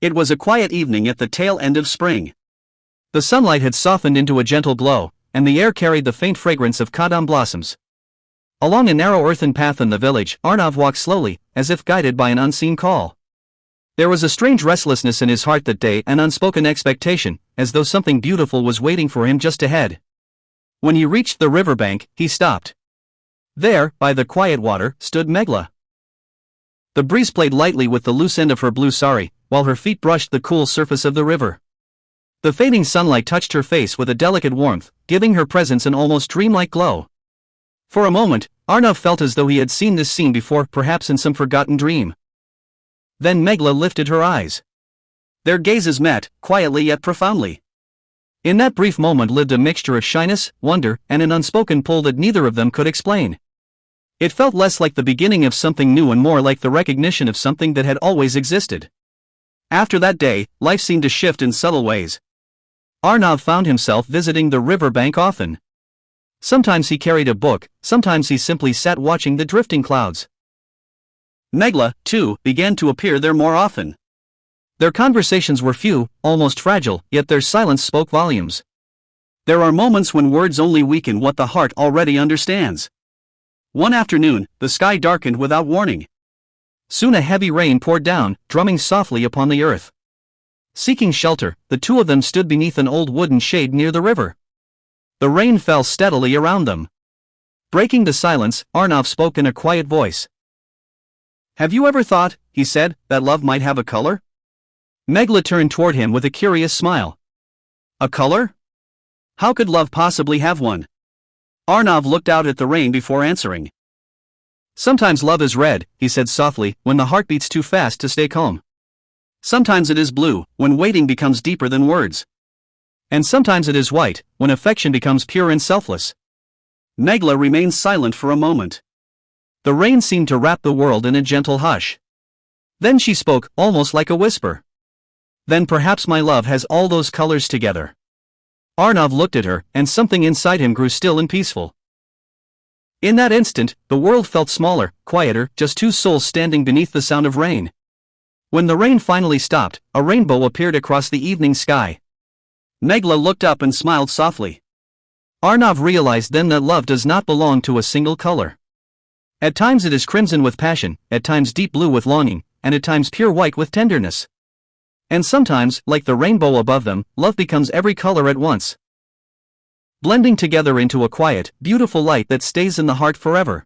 It was a quiet evening at the tail end of spring. The sunlight had softened into a gentle glow, and the air carried the faint fragrance of kadam blossoms. Along a narrow earthen path in the village, Arnav walked slowly, as if guided by an unseen call. There was a strange restlessness in his heart that day, an unspoken expectation, as though something beautiful was waiting for him just ahead. When he reached the riverbank, he stopped. There, by the quiet water, stood Meghla. The breeze played lightly with the loose end of her blue sari, while her feet brushed the cool surface of the river. The fading sunlight touched her face with a delicate warmth, giving her presence an almost dreamlike glow. For a moment, Arnav felt as though he had seen this scene before, perhaps in some forgotten dream. Then Meghla lifted her eyes. Their gazes met, quietly yet profoundly. In that brief moment lived a mixture of shyness, wonder, and an unspoken pull that neither of them could explain. It felt less like the beginning of something new and more like the recognition of something that had always existed. After that day, life seemed to shift in subtle ways. Arnav found himself visiting the riverbank often. Sometimes he carried a book, sometimes he simply sat watching the drifting clouds. Meghla, too, began to appear there more often. Their conversations were few, almost fragile, yet their silence spoke volumes. There are moments when words only weaken what the heart already understands. One afternoon, the sky darkened without warning. Soon a heavy rain poured down, drumming softly upon the earth. Seeking shelter, the two of them stood beneath an old wooden shade near the river. The rain fell steadily around them. Breaking the silence, Arnav spoke in a quiet voice. "Have you ever thought," he said, "that love might have a color?" Meghla turned toward him with a curious smile. "A color? How could love possibly have one?" Arnav looked out at the rain before answering. "Sometimes love is red," he said softly, "when the heart beats too fast to stay calm. Sometimes it is blue, when waiting becomes deeper than words. And sometimes it is white, when affection becomes pure and selfless." Meghla remained silent for a moment. The rain seemed to wrap the world in a gentle hush. Then she spoke, almost like a whisper. "Then perhaps my love has all those colors together." Arnav looked at her, and something inside him grew still and peaceful. In that instant, the world felt smaller, quieter, just two souls standing beneath the sound of rain. When the rain finally stopped, a rainbow appeared across the evening sky. Meghla looked up and smiled softly. Arnav realized then that love does not belong to a single color. At times it is crimson with passion, at times deep blue with longing, and at times pure white with tenderness. And sometimes, like the rainbow above them, love becomes every color at once, blending together into a quiet, beautiful light that stays in the heart forever.